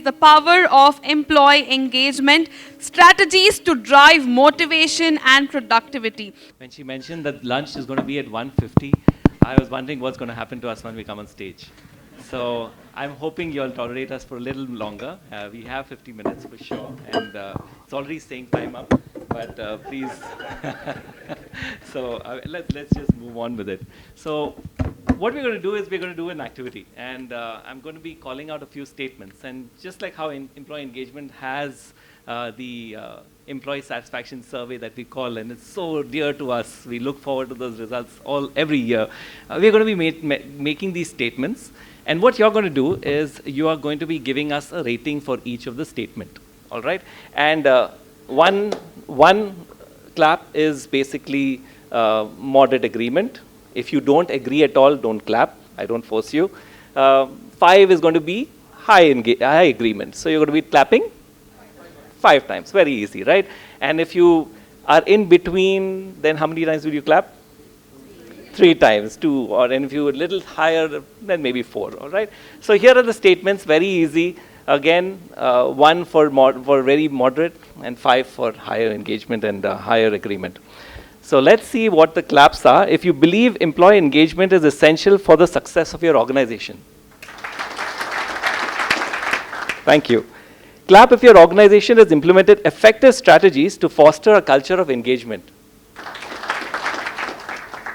the power of employee engagement, strategies to drive motivation and productivity. When she mentioned that lunch is going to be at 1:50, I was wondering what's going to happen to us when we come on stage. So I'm hoping you'll tolerate us for a little longer. We have 50 minutes for sure, and it's already saying time up, but please. So let's just move on with it. So what we're going to do is we're going to do an activity, and I'm going to be calling out a few statements. And just like how employee engagement has the employee satisfaction survey that we call, and it's so dear to us, we look forward to those results every year. We're going to be making these statements, and what you're going to do is you are going to be giving us a rating for each of the statement, all right? And one clap is basically moderate agreement. If you don't agree at all, don't clap. I don't force you. 5 is going to be high agreement. So you're going to be clapping 5 times. Very easy, right? And if you are in between, then how many times will you clap? 3 times, 2, and if you're a little higher, then maybe 4, all right? So here are the statements, very easy. Again, 1 for very moderate, and 5 for higher engagement and higher agreement. So let's see what the claps are. If you believe employee engagement is essential for the success of your organization. Thank you. Clap if your organization has implemented effective strategies to foster a culture of engagement.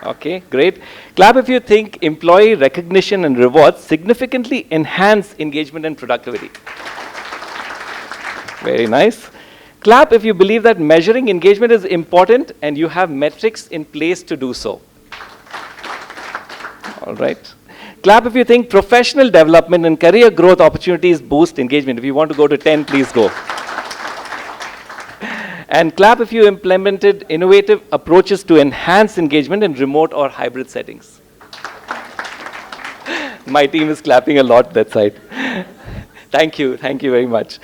Okay, great. Clap if you think employee recognition and rewards significantly enhance engagement and productivity. Very nice. Clap if you believe that measuring engagement is important and you have metrics in place to do so. All right. Clap if you think professional development and career growth opportunities boost engagement. If you want to go to 10, please go. And clap if you implemented innovative approaches to enhance engagement in remote or hybrid settings. My team is clapping a lot that side. Thank you very much.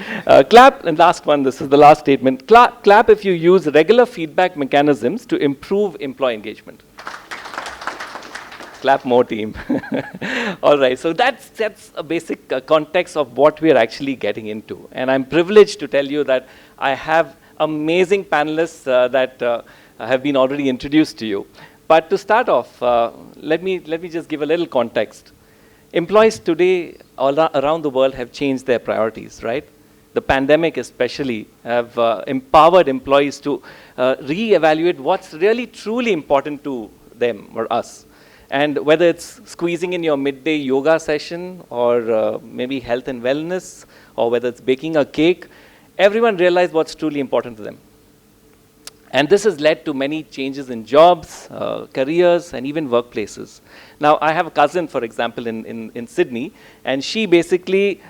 Clap, and last one, this is the last statement. Clap if you use regular feedback mechanisms to improve employee engagement. Clap more, team. All right, so that's a basic context of what we are actually getting into. And I'm privileged to tell you that I have amazing panelists that have been already introduced to you. But to start off, let me just give a little context. Employees today all around the world have changed their priorities, right? The pandemic especially have empowered employees to reevaluate what's really truly important to them or us. And whether it's squeezing in your midday yoga session or maybe health and wellness, or whether it's baking a cake, everyone realized what's truly important to them. And this has led to many changes in jobs, careers, and even workplaces. Now, I have a cousin, for example, in Sydney, and she basically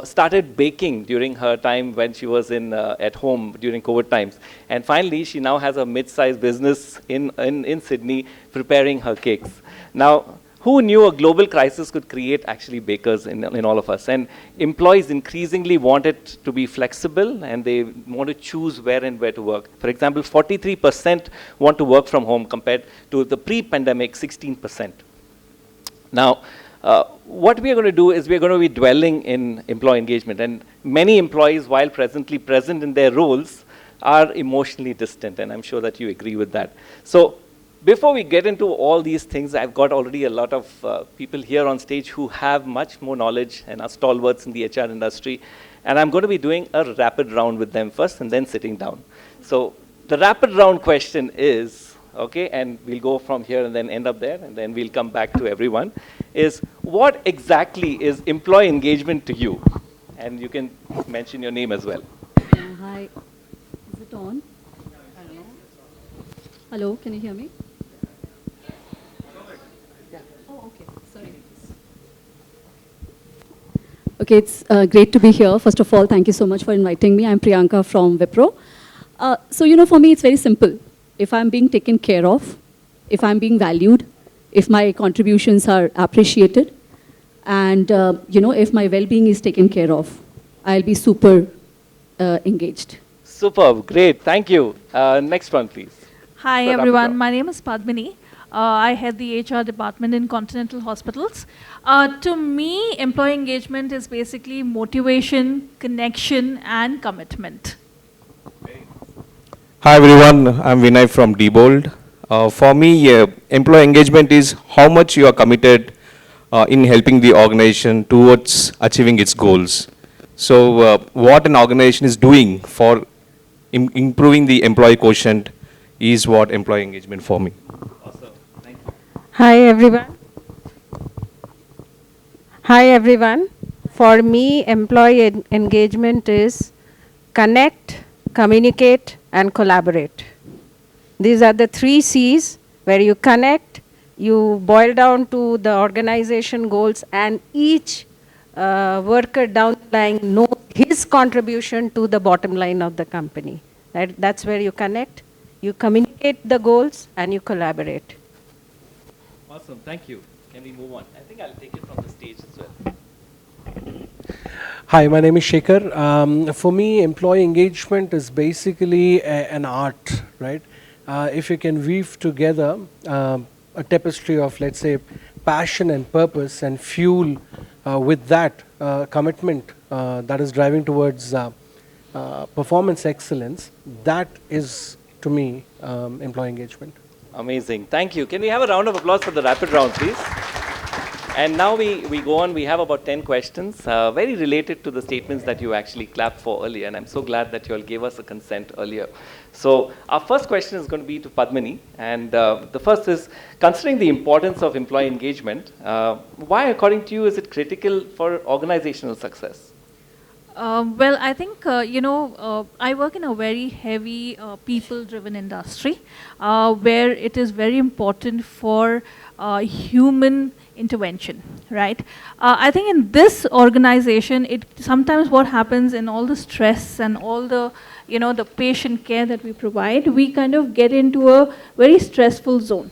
started baking during her time when she was at home during COVID times. And finally, she now has a mid-sized business in Sydney preparing her cakes. Now, who knew a global crisis could create actually bakers in all of us? And employees increasingly want it to be flexible, and they want to choose where to work. For example, 43% want to work from home compared to the pre-pandemic 16%. Now, what we are going to do is we are going to be dwelling in employee engagement. And many employees, while presently present in their roles, are emotionally distant, and I'm sure that you agree with that. So, before we get into all these things, I've got already a lot of people here on stage who have much more knowledge and are stalwarts in the HR industry. And I'm going to be doing a rapid round with them first and then sitting down. So the rapid round question is, okay, and we'll go from here and then end up there, and then we'll come back to everyone, is what exactly is employee engagement to you? And you can mention your name as well. Hi. Is it on? I don't know. Hello, can you hear me? Okay, it's great to be here. First of all, thank you so much for inviting me. I'm Priyanka from Wipro. So, for me, it's very simple. If I'm being taken care of, if I'm being valued, if my contributions are appreciated, and, if my well-being is taken care of, I'll be super engaged. Superb, great, thank you. Next one, please. Hi, everyone. My name is Padmini. I head the HR department in Continental Hospitals. To me, employee engagement is basically motivation, connection, and commitment. Hi everyone, I'm Vinay from Diebold. For me, employee engagement is how much you are committed in helping the organization towards achieving its goals. So what an organization is doing for improving the employee quotient is what employee engagement for me. Awesome. Thank you. Hi everyone. Hi everyone. For me, employee engagement is connect, communicate, and collaborate. These are the 3 C's where you connect, you boil down to the organization goals, and each worker down the line knows his contribution to the bottom line of the company. That's where you connect, you communicate the goals, and you collaborate. Awesome. Thank you. Can we move on? I think I'll take it from the stage as well. Hi, my name is Shekhar. For me, employee engagement is basically an art, right? If you can weave together a tapestry of, let's say, passion and purpose and fuel with that commitment that is driving towards performance excellence, that is, to me, employee engagement. Amazing. Thank you. Can we have a round of applause for the rapid round, please? And now we go on. We have about 10 questions, very related to the statements that you actually clapped for earlier. And I'm so glad that you all gave us a consent earlier. So our first question is going to be to Padmini. And the first is, considering the importance of employee engagement, why, according to you, is it critical for organizational success? Well, I think, I work in a very heavy people-driven industry where it is very important for human intervention, right? I think in this organization, sometimes what happens in all the stress and all the, the patient care that we provide, we kind of get into a very stressful zone.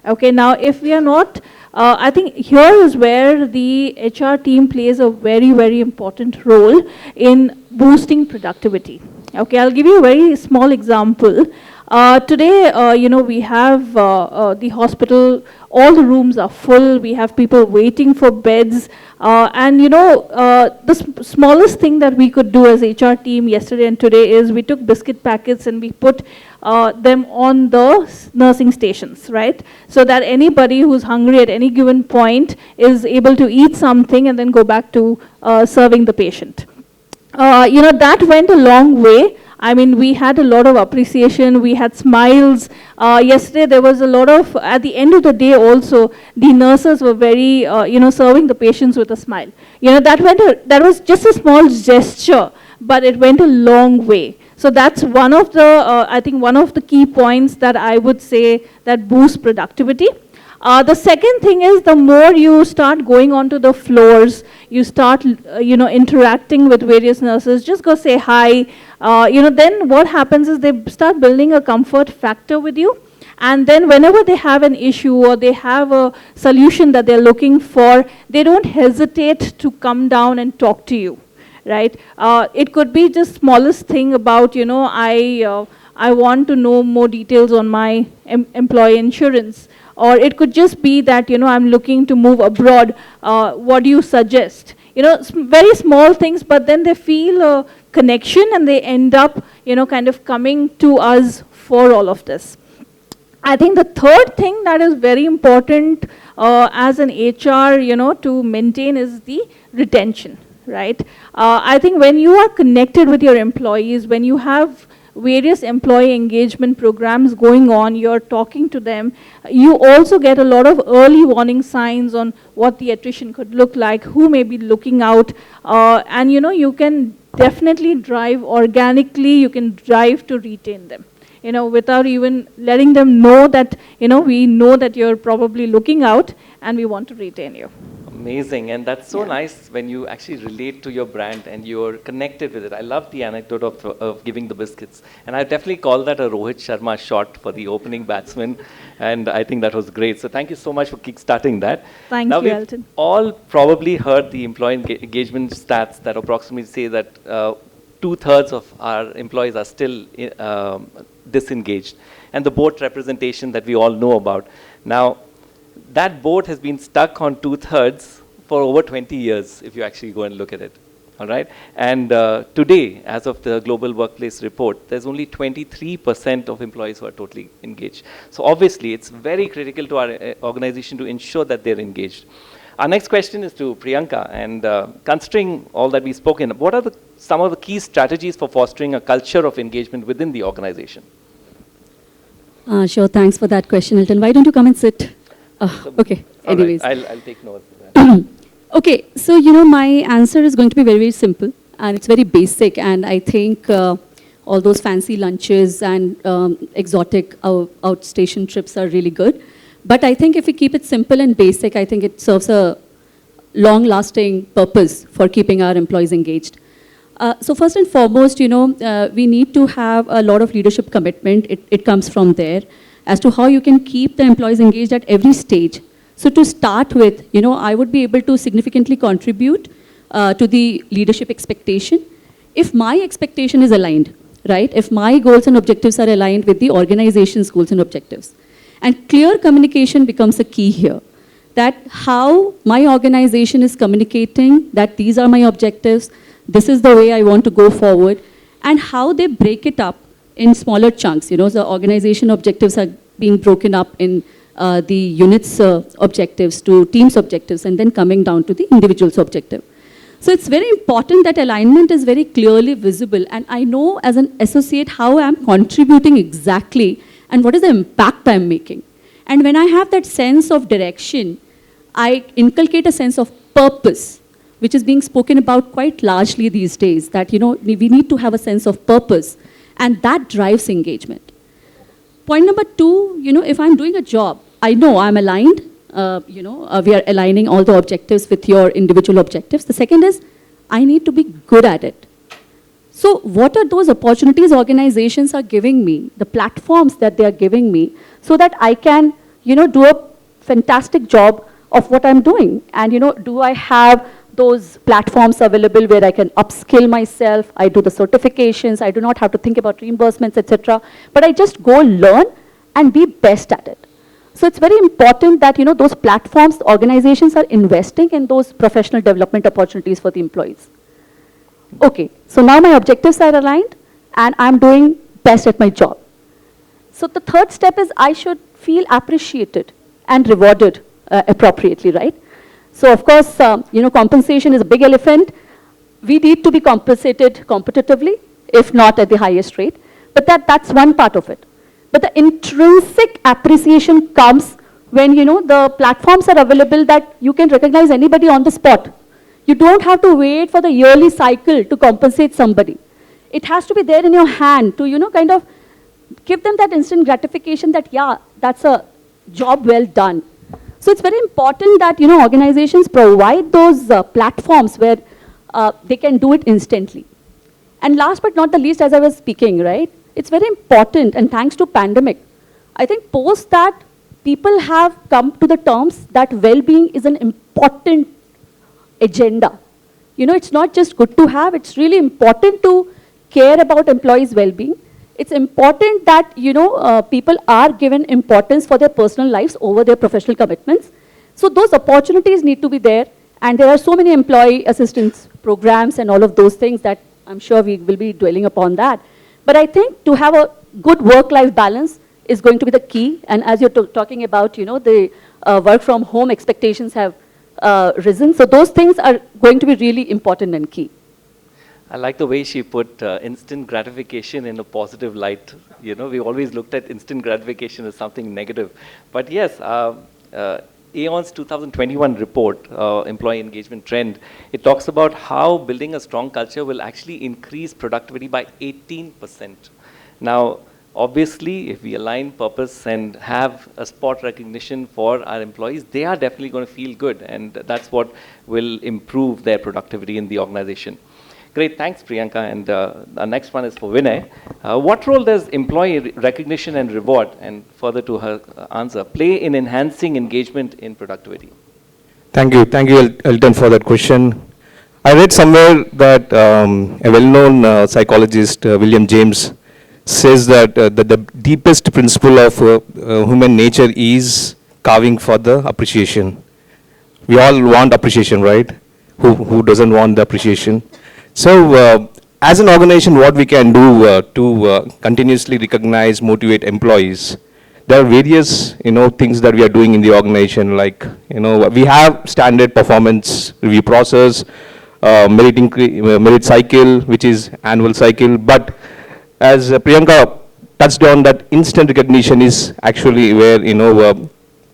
Okay, now if we are not, I think here is where the HR team plays a very, very important role in boosting productivity. Okay, I'll give you a very small example. Today, we have the hospital, all the rooms are full, we have people waiting for beds, and the smallest thing that we could do as HR team yesterday and today is we took biscuit packets and we put them on the nursing stations, right? So that anybody who's hungry at any given point is able to eat something and then go back to serving the patient. That went a long way. I mean, we had a lot of appreciation, we had smiles. Yesterday there was a lot of, at the end of the day also, the nurses were very, serving the patients with a smile. That was just a small gesture, but it went a long way. So that's one of the, I think one of the key points that I would say that boosts productivity. The second thing is the more you start going onto the floors, you start, interacting with various nurses, just go say hi. Then what happens is they start building a comfort factor with you. And then whenever they have an issue or they have a solution that they're looking for, they don't hesitate to come down and talk to you, right? It could be just smallest thing about, I want to know more details on my employee insurance. Or it could just be that, I'm looking to move abroad. What do you suggest? Very small things, but then they feel a connection and they end up, kind of coming to us for all of this. I think the third thing that is very important as an HR, to maintain is the retention, right? I think when you are connected with your employees, when you have various employee engagement programs going on, you're talking to them, you also get a lot of early warning signs on what the attrition could look like, who may be looking out, and you can definitely drive organically, you can drive to retain them, without even letting them know that, we know that you're probably looking out and we want to retain you. Amazing, and that's so nice when you actually relate to your brand and you're connected with it. I love the anecdote of giving the biscuits, and I definitely call that a Rohit Sharma shot for the opening batsman, and I think that was great. So thank you so much for kickstarting that. Thank now you, Elton. We've all probably heard the employee engagement stats that approximately say that 2/3 of our employees are still disengaged. And the board representation that we all know about. Now, that board has been stuck on 2/3 for over 20 years, if you actually go and look at it. All right? And today, as of the Global Workplace Report, there's only 23% of employees who are totally engaged. So obviously, it's very critical to our organization to ensure that they're engaged. Our next question is to Priyanka, and considering all that we've spoken, what are some of the key strategies for fostering a culture of engagement within the organization? Sure, thanks for that question, Elton. Why don't you come and sit? Okay, All anyways. right, I'll take notes of that. Okay, so my answer is going to be very, very simple, and it's very basic, and I think all those fancy lunches and exotic outstation trips are really good. But I think if we keep it simple and basic, I think it serves a long-lasting purpose for keeping our employees engaged. So first and foremost, we need to have a lot of leadership commitment. It comes from there as to how you can keep the employees engaged at every stage. So to start with, I would be able to significantly contribute to the leadership expectation if my expectation is aligned, right? If my goals and objectives are aligned with the organization's goals and objectives. And clear communication becomes a key here. That how my organization is communicating that these are my objectives, this is the way I want to go forward, and how they break it up in smaller chunks. The organization objectives are being broken up in the unit's objectives to team's objectives, and then coming down to the individual's objective. So it's very important that alignment is very clearly visible, and I know as an associate how I'm contributing exactly and what is the impact I'm making. And when I have that sense of direction, I inculcate a sense of purpose, which is being spoken about quite largely these days, that, we need to have a sense of purpose, and that drives engagement. Point number 2, if I'm doing a job, I know I'm aligned, we are aligning all the objectives with your individual objectives. The second is, I need to be good at it. So what are those opportunities organizations are giving me, the platforms that they are giving me, so that I can, do a fantastic job of what I'm doing? And, do I have those platforms available where I can upskill myself? I do the certifications. I do not have to think about reimbursements, etc. But I just go learn and be best at it. So it's very important that, those platforms, organizations are investing in those professional development opportunities for the employees. Okay, so now my objectives are aligned and I'm doing best at my job. So the third step is I should feel appreciated and rewarded appropriately, right? So of course, compensation is a big elephant. We need to be compensated competitively, if not at the highest rate. But that's one part of it. But the intrinsic appreciation comes when, the platforms are available that you can recognize anybody on the spot. You don't have to wait for the yearly cycle to compensate somebody. It has to be there in your hand to, kind of give them that instant gratification that, yeah, that's a job well done. So it's very important that, organizations provide those platforms where they can do it instantly. And last but not the least, as I was speaking, right, it's very important, and thanks to pandemic, I think post that, people have come to the terms that well-being is an important agenda. It's not just good to have, it's really important to care about employees' well-being. It's important that, people are given importance for their personal lives over their professional commitments. So those opportunities need to be there, and there are so many employee assistance programs and all of those things that I'm sure we will be dwelling upon that. But I think to have a good work-life balance is going to be the key, and as you're talking about, the work from home expectations have risen. So those things are going to be really important and key. I like the way she put instant gratification in a positive light. We always looked at instant gratification as something negative. But yes, Aon's 2021 report, Employee Engagement Trend, it talks about how building a strong culture will actually increase productivity by 18%. Now, obviously, if we align purpose and have a spot recognition for our employees, they are definitely going to feel good, and that's what will improve their productivity in the organization. Great, thanks Priyanka, and our next one is for Vinay. What role does employee recognition and reward, and further to her answer, play in enhancing engagement in productivity? Thank you, Elton, for that question. I read somewhere that a well-known psychologist, William James, says that the deepest principle of human nature is carving for the appreciation. We all want appreciation, right? Who doesn't want the appreciation? So, as an organization, what we can do to continuously recognize, motivate employees, there are various, things that we are doing in the organization. Like, we have standard performance review process, merit cycle, which is annual cycle. But as Priyanka touched on, that instant recognition is actually where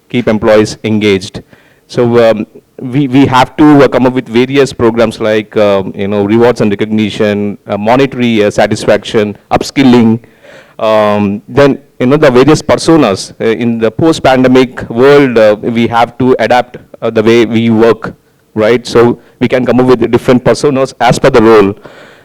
keep employees engaged. So we have to come up with various programs like rewards and recognition, monetary satisfaction, upskilling. Then the various personas in the post-pandemic world, we have to adapt the way we work, right? So we can come up with different personas as per the role.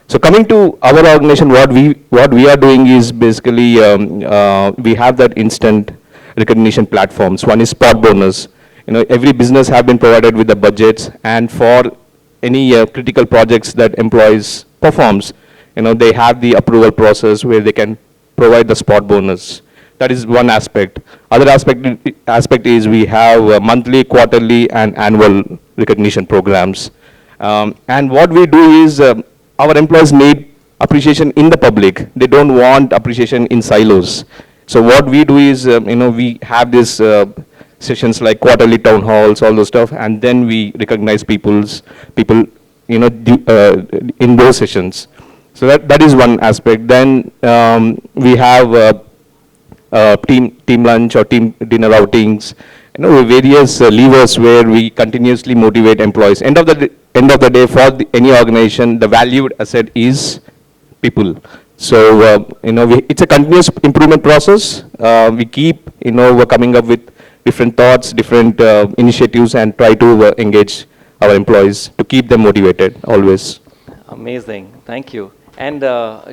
So coming to our organization, what we are doing is basically we have that instant recognition platforms. One is spot bonus. Every business have been provided with the budgets, and for any critical projects that employees performs, they have the approval process where they can provide the spot bonus. That is one aspect. Other aspect is we have monthly, quarterly, and annual recognition programs. And what we do is our employees need appreciation in the public. They don't want appreciation in silos. So what we do is, we have this sessions like quarterly town halls, all those stuff, and then we recognize people, in those sessions. So that is one aspect. Then we have team lunch or team dinner outings, various levers where we continuously motivate employees. End of the day, for any organization, the valued asset is people. So it's a continuous improvement process. We keep we're coming up with different thoughts, different initiatives, and try to engage our employees to keep them motivated always. Amazing, thank you. And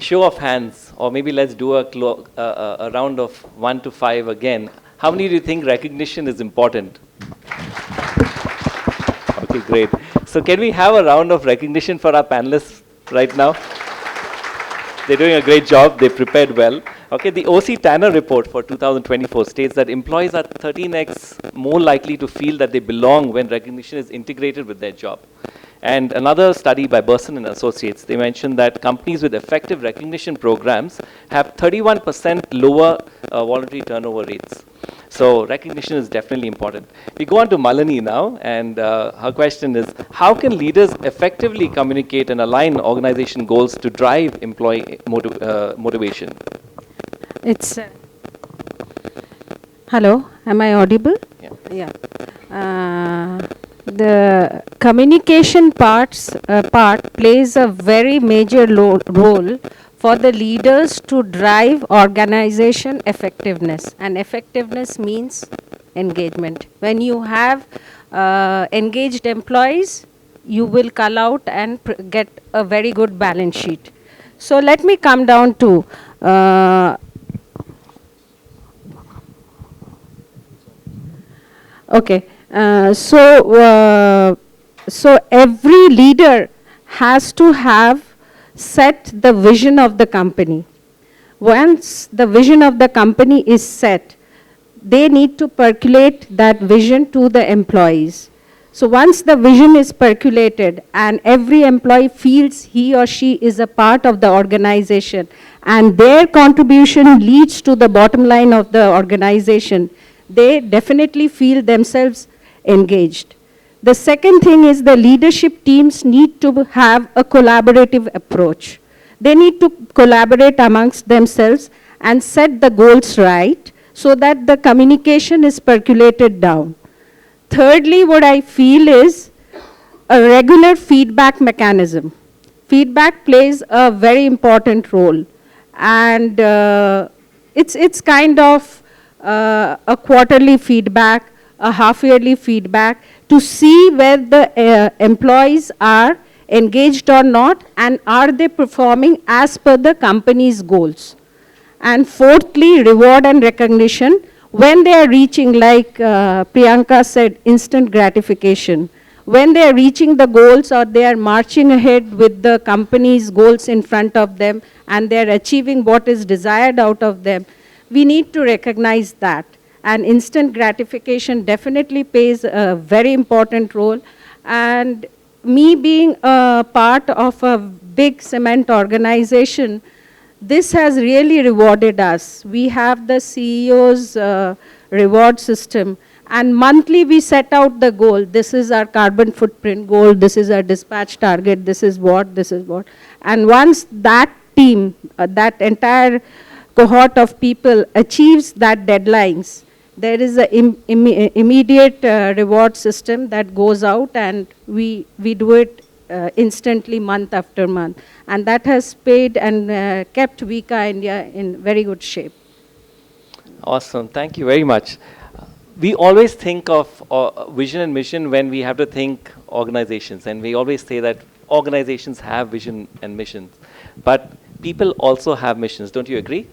show of hands, or maybe let's do a round of 1 to 5 again. How many do you think recognition is important? Okay, great. So can we have a round of recognition for our panelists right now? They're doing a great job. They prepared well. Okay, the OC Tanner report for 2024 states that employees are 13x more likely to feel that they belong when recognition is integrated with their job. And another study by Burson and Associates, they mentioned that companies with effective recognition programs have 31% lower voluntary turnover rates. So recognition is definitely important. We go on to Malini now, and her question is, how can leaders effectively communicate and align organization goals to drive employee motivation? It's hello, am I audible? Yeah. The communication part plays a very major role for the leaders to drive organization effectiveness, and effectiveness means engagement. When you have engaged employees, you will cull out and get a very good balance sheet. So let me come down to okay. So every leader has to have set the vision of the company. Once the vision of the company is set, they need to percolate that vision to the employees. So once the vision is percolated and every employee feels he or she is a part of the organization and their contribution leads to the bottom line of the organization, they definitely feel themselves engaged. The second thing is the leadership teams need to have a collaborative approach. They need to collaborate amongst themselves and set the goals right so that the communication is percolated down. Thirdly, what I feel is a regular feedback mechanism. Feedback plays a very important role, and it's kind of a quarterly feedback, a half-yearly feedback to see where the employees are engaged or not, and are they performing as per the company's goals. And fourthly, reward and recognition. When they are reaching, like Priyanka said, instant gratification. when they are reaching the goals or they are marching ahead with the company's goals in front of them and they are achieving what is desired out of them, we need to recognize that. And instant gratification definitely plays a very important role. And me being a part of a big cement organization, this has really rewarded us. We have the CEO's reward system, and monthly we set out the goal. This is our carbon footprint goal, this is our dispatch target, this is what. And once that team, that entire cohort of people achieves that deadlines, there is an immediate reward system that goes out, and we do it instantly month after month. And that has paid and kept Vicat India in very good shape. Awesome, thank you very much. We always think of vision and mission when we have to think organizations, and we always say that organizations have vision and missions, but people also have missions. Don't you agree?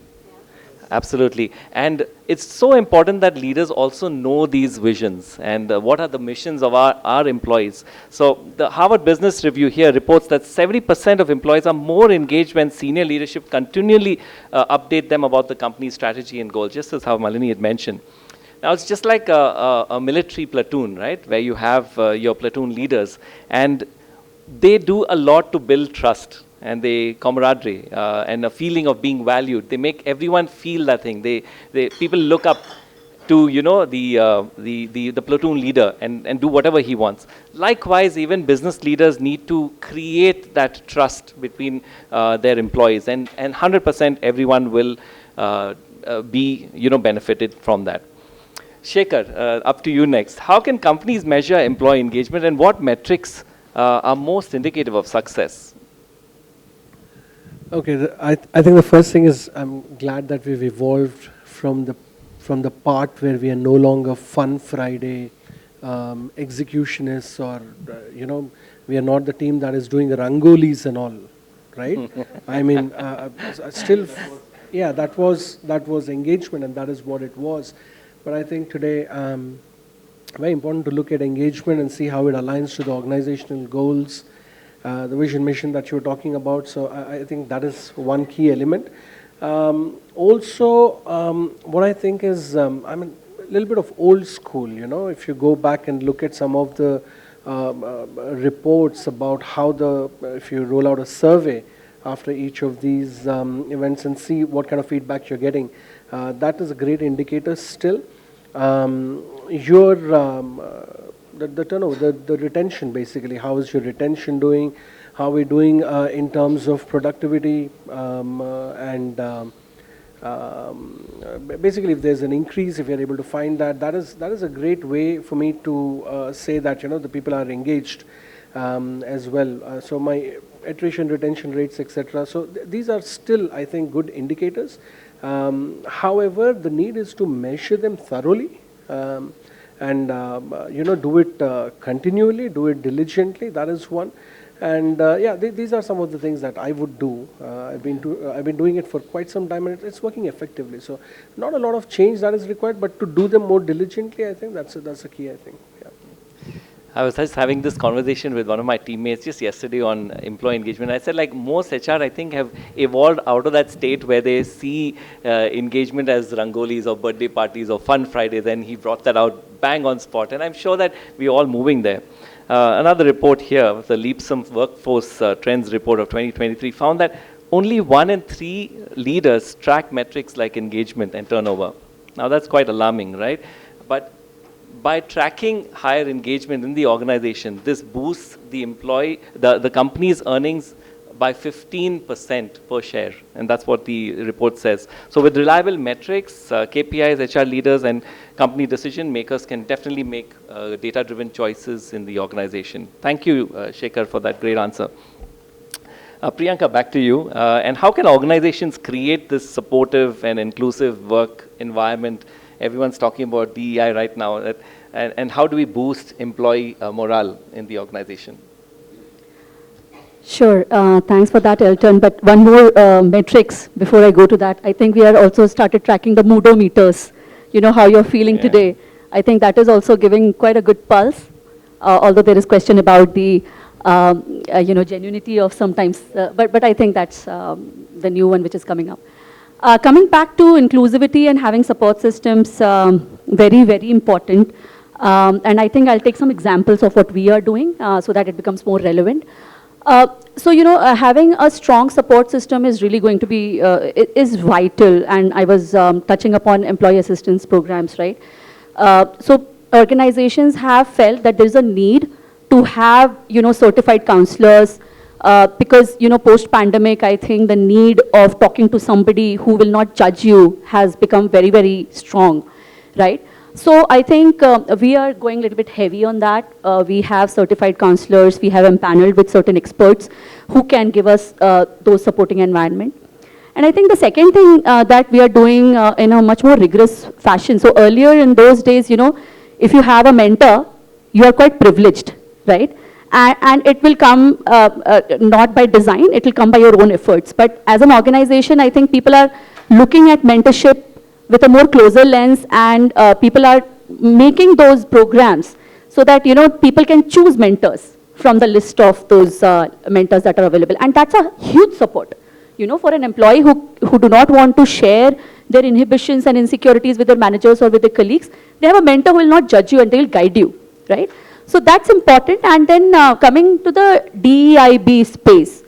Absolutely. And it's so important that leaders also know these visions and what are the missions of our employees. So the Harvard Business Review here reports that 70% of employees are more engaged when senior leadership continually update them about the company's strategy and goals, just as how Malini had mentioned. Now it's just like a military platoon, right, where you have your platoon leaders, and they do a lot to build trust and the camaraderie and a feeling of being valued. They make everyone feel that thing. People look up to, you know, the platoon leader and do whatever he wants. Likewise, even business leaders need to create that trust between their employees, and 100% everyone will be, you know, benefited from that. Shekhar, up to you next. How can companies measure employee engagement, and what metrics are most indicative of success? Okay, I think the first thing is I'm glad that we've evolved from the part where we are no longer Fun Friday executionists, or you know, we are not the team that is doing rangolis and all, right? I mean, still, yeah, that was engagement, and that is what it was. But I think today, very important to look at engagement and see how it aligns to the organizational goals, the vision mission that you were talking about. So I think that is one key element. Also, what I think is, I'm a little bit of old school, you know, if you go back and look at some of the reports about how if you roll out a survey after each of these events and see what kind of feedback you're getting, that is a great indicator still. The turnover, the retention, basically, how is your retention doing? How are we doing in terms of productivity? Basically, if there's an increase, if you're able to find that is a great way for me to say that, you know, the people are engaged as well. So my attrition, retention rates, etc. So these are still, I think, good indicators. However, the need is to measure them thoroughly. And you know, do it continually, do it diligently. That is one. And yeah, these are some of the things that I would do. I've been doing it for quite some time, and it's working effectively. So not a lot of change that is required, but to do them more diligently, I think that's a key, I think. Yeah. I was just having this conversation with one of my teammates just yesterday on employee engagement. I said, like, most HR, I think, have evolved out of that state where they see engagement as rangolis or birthday parties or fun Fridays, and he brought that out bang on spot. And I'm sure that we're all moving there. Another report here, the Leapsome Workforce Trends Report of 2023, found that only 1 in 3 leaders track metrics like engagement and turnover. Now, that's quite alarming, right? But by tracking higher engagement in the organization, this boosts the company's earnings by 15% per share, and that's what the report says. So with reliable metrics, KPIs, HR leaders and company decision makers can definitely make data-driven choices in the organization. Thank you, Shekhar, for that great answer. Priyanka, back to you. And how can organizations create this supportive and inclusive work environment? Everyone's talking about DEI right now. And how do we boost employee morale in the organization? Sure. Thanks for that, Elton. But one more metrics before I go to that. I think we are also started tracking the moodometers. You know, how you're feeling today. I think that is also giving quite a good pulse. although there is question about the genuinity of sometimes, but I think that's the new one which is coming up. Coming back to inclusivity and having support systems, very, very important. And I think I'll take some examples of what we are doing so that it becomes more relevant. Having a strong support system is really going to be, is vital. And I was touching upon employee assistance programs, right? So organizations have felt that there's a need to have, certified counselors because, post-pandemic, I think the need of talking to somebody who will not judge you has become very, very strong, right? So I think we are going a little bit heavy on that. We have certified counselors, we have empaneled with certain experts who can give us those supporting environment. And I think the second thing that we are doing in a much more rigorous fashion. So earlier in those days, if you have a mentor, you are quite privileged, right? And it will come not by design, it will come by your own efforts. But as an organization, I think people are looking at mentorship with a more closer lens, and people are making those programs so that, people can choose mentors from the list of those mentors that are available. And that's a huge support, for an employee who do not want to share their inhibitions and insecurities with their managers or with their colleagues. They have a mentor who will not judge you and they will guide you, right? So that's important. And then coming to the DEIB space.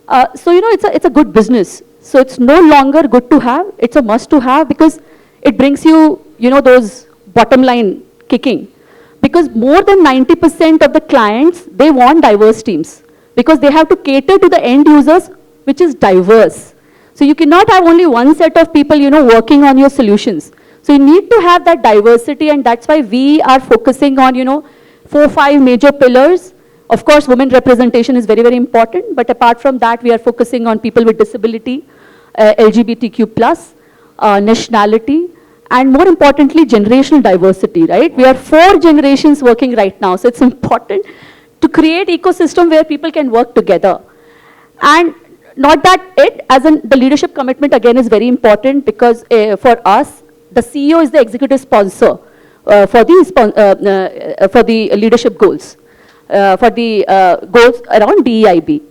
It's a good business. So it's no longer good to have, it's a must to have, because it brings you, those bottom line kicking. Because more than 90% of the clients, they want diverse teams. Because they have to cater to the end users, which is diverse. So you cannot have only one set of people, working on your solutions. So you need to have that diversity, and that's why we are focusing on, 4 or 5 major pillars. Of course, women representation is very, very important, but apart from that, we are focusing on people with disability, LGBTQ+, nationality, and more importantly, generational diversity, right? We are 4 generations working right now, so it's important to create ecosystem where people can work together. And not that it, the leadership commitment again is very important, because for us, the CEO is the executive sponsor for the leadership goals. For the goals around DEIB.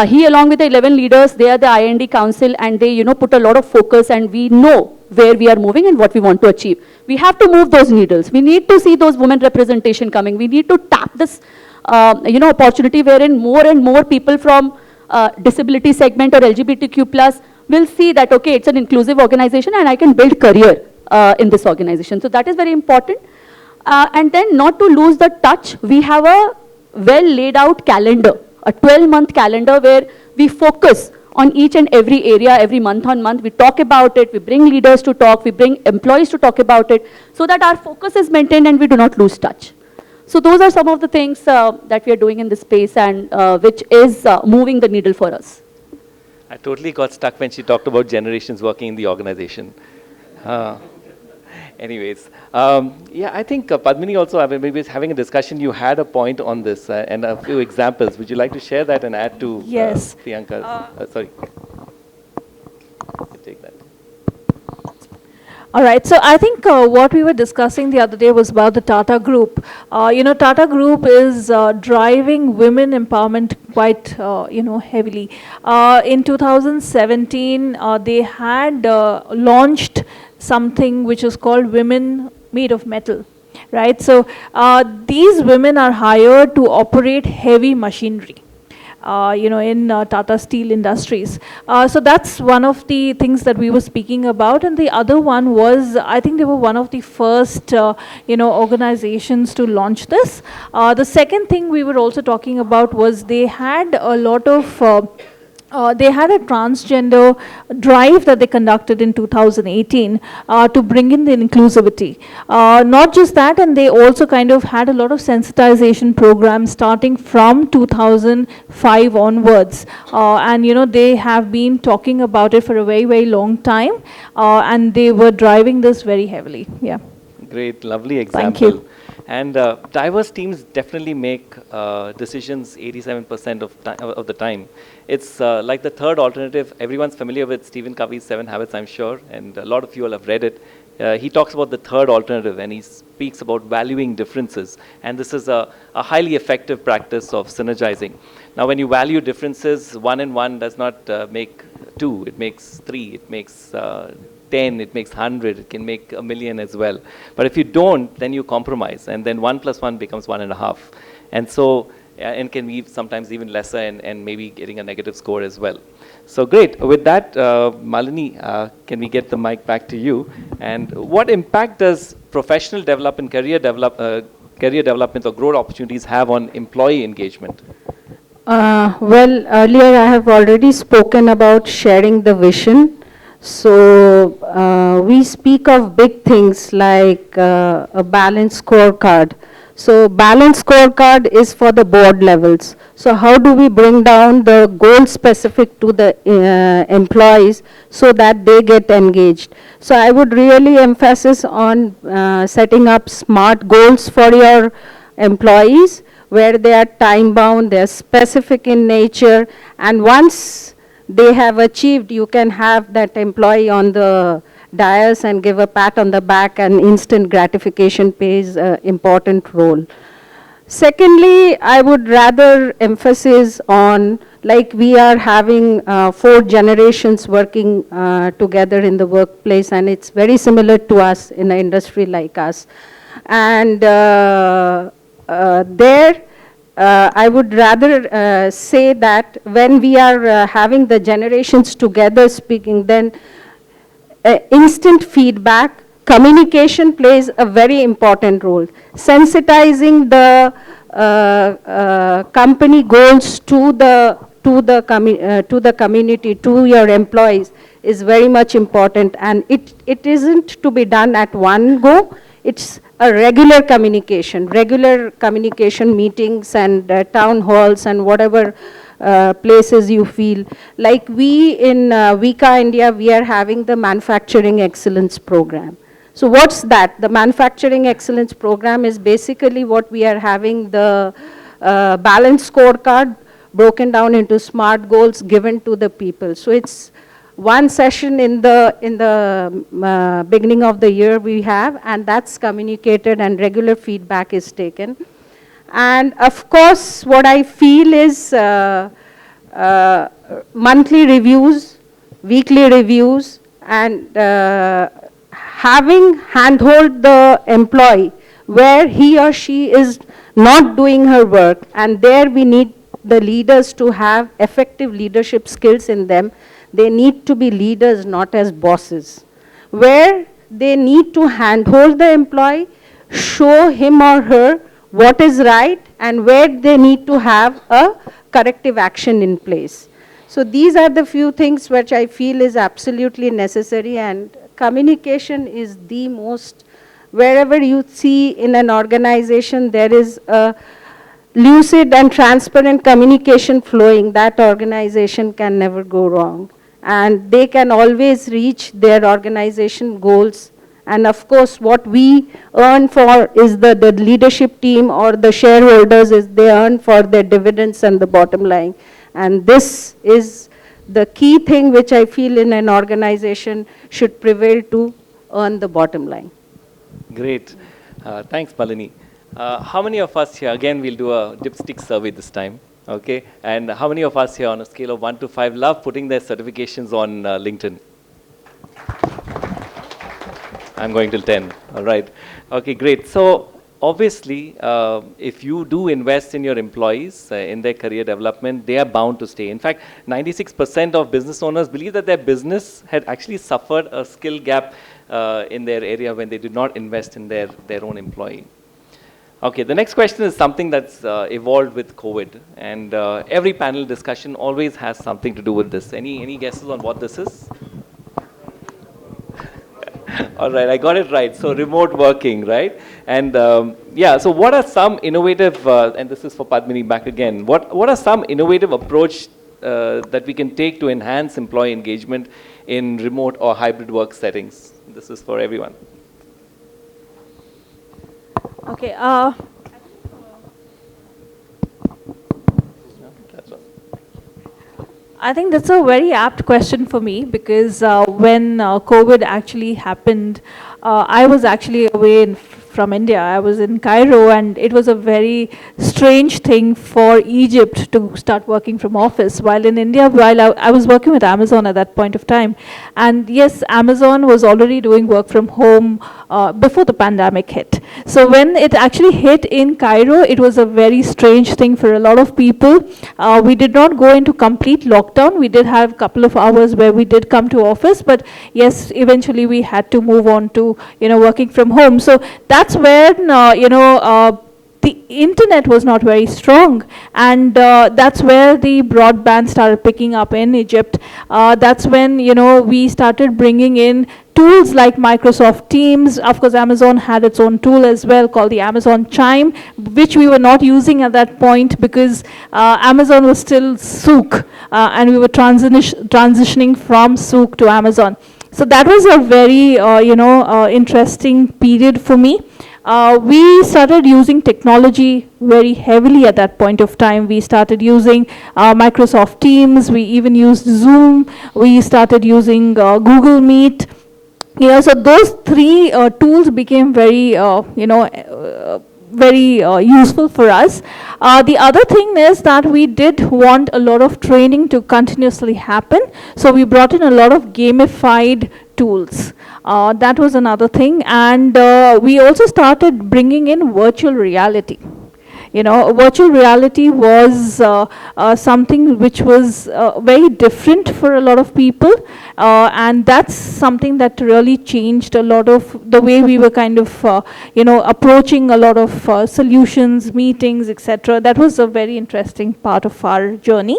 He, along with the 11 leaders, they are the I&D council, and they, put a lot of focus, and we know where we are moving and what we want to achieve. We have to move those needles. We need to see those women representation coming. We need to tap this, opportunity wherein more and more people from disability segment or LGBTQ+ will see that, okay, it's an inclusive organization and I can build career in this organization. So that is very important. And then not to lose the touch, we have a well laid out calendar, a 12-month calendar where we focus on each and every area, every month on month. We talk about it, we bring leaders to talk, we bring employees to talk about it, so that our focus is maintained and we do not lose touch. So those are some of the things that we are doing in this space, and which is moving the needle for us. I totally got stuck when she talked about generations working in the organization. Anyways, yeah, I think Padmini also, maybe having a discussion, you had a point on this and a few examples. Would you like to share that and add to Yes. Priyanka's? Sorry. You can take that. All right, so I think what we were discussing the other day was about the Tata Group. Tata Group is driving women empowerment quite, heavily. In 2017, they had launched something which is called Women Made of Metal, right? So these women are hired to operate heavy machinery. In Tata Steel Industries. So that's one of the things that we were speaking about. And the other one was, I think they were one of the first, organizations to launch this. The second thing we were also talking about was they had a lot of they had a transgender drive that they conducted in 2018 to bring in the inclusivity. Not just that, and they also kind of had a lot of sensitization programs starting from 2005 onwards. And they have been talking about it for a very, very long time, and they were driving this very heavily. Yeah. Great, lovely example. Thank you. And diverse teams definitely make decisions 87% of the time. It's like the third alternative. Everyone's familiar with Stephen Covey's 7 Habits, I'm sure, and a lot of you all have read it. he talks about the third alternative, and he speaks about valuing differences. And this is a highly effective practice of synergizing. Now, when you value differences, 1 and 1 does not make 2, it makes 3, it makes 10, it makes 100, it can make 1,000,000 as well. But if you don't, then you compromise, and then 1 plus 1 becomes 1.5. And so, and can be sometimes even lesser, and maybe getting a negative score as well. So great. With that, Malini, can we get the mic back to you? And what impact does professional development, career development or growth opportunities have on employee engagement? Well, earlier I have already spoken about sharing the vision. So we speak of big things like a balanced scorecard. So balanced scorecard is for the board levels. So how do we bring down the goal specific to the employees so that they get engaged? So I would really emphasize on setting up smart goals for your employees, where they are time bound, they are specific in nature, and once they have achieved, you can have that employee on the dais and give a pat on the back, and instant gratification plays an important role. Secondly, I would rather emphasize on, like we are having 4 generations working together in the workplace, and it's very similar to us in an industry like us. And I would rather say that when we are having the generations together speaking, then instant feedback, communication plays a very important role. Sensitizing the company goals to the community, to your employees is very much important, and it isn't to be done at one go. It's a regular communication meetings and town halls and whatever places you feel. Like we in Vicat, India, we are having the Manufacturing Excellence Program. So what's that? The Manufacturing Excellence Program is basically what we are having the balanced scorecard broken down into SMART goals given to the people. So it's one session in the beginning of the year we have, and that's communicated and regular feedback is taken. And of course, what I feel is monthly reviews, weekly reviews, and having handhold the employee where he or she is not doing her work, and there we need the leaders to have effective leadership skills in them. They need to be leaders, not as bosses, where they need to handhold the employee, show him or her what is right, and where they need to have a corrective action in place. So these are the few things which I feel is absolutely necessary, and communication is the most, wherever you see in an organization there is a lucid and transparent communication flowing, that organization can never go wrong. And they can always reach their organization goals. And of course, what we earn for is the leadership team or the shareholders, is they earn for their dividends and the bottom line. And this is the key thing which I feel in an organization should prevail to earn the bottom line. Great. Thanks, Malini. How many of us here, again, we'll do a dipstick survey this time. Okay, and how many of us here on a scale of 1 to 5 love putting their certifications on LinkedIn? I'm going till 10, all right. Okay, great. So obviously, if you do invest in your employees, in their career development, they are bound to stay. In fact, 96% of business owners believe that their business had actually suffered a skill gap in their area when they did not invest in their own employee. Okay, the next question is something that's evolved with COVID, and every panel discussion always has something to do with this. Any guesses on what this is? All right, I got it right. So remote working, right? And yeah, so what are some innovative, and this is for Padmini back again, what are some innovative approach that we can take to enhance employee engagement in remote or hybrid work settings? This is for everyone. Okay. I think that's a very apt question for me, because when COVID actually happened, I was actually away from India. I was in Cairo, and it was a very strange thing for Egypt to start working from office. While in India, while I was working with Amazon at that point of time, and yes, Amazon was already doing work from home before the pandemic hit. So when it actually hit in Cairo, it was a very strange thing for a lot of people. We did not go into complete lockdown. We did have a couple of hours where we did come to office, but yes, eventually we had to move on to working from home. So that's when the internet was not very strong, and that's where the broadband started picking up in Egypt. That's when we started bringing in tools like Microsoft Teams. Of course, Amazon had its own tool as well called the Amazon Chime, which we were not using at that point because Amazon was still Souk, and we were transitioning from Souk to Amazon. So that was a very interesting period for me. We started using technology very heavily at that point of time. We started using Microsoft Teams. We even used Zoom. We started using Google Meet. So those three tools became very, very useful for us. The other thing is that we did want a lot of training to continuously happen. So we brought in a lot of gamified tools. That was another thing. And we also started bringing in virtual reality. Virtual reality was something which was very different for a lot of people, and that's something that really changed a lot of the way we were kind of, approaching a lot of solutions, meetings, etc. That was a very interesting part of our journey.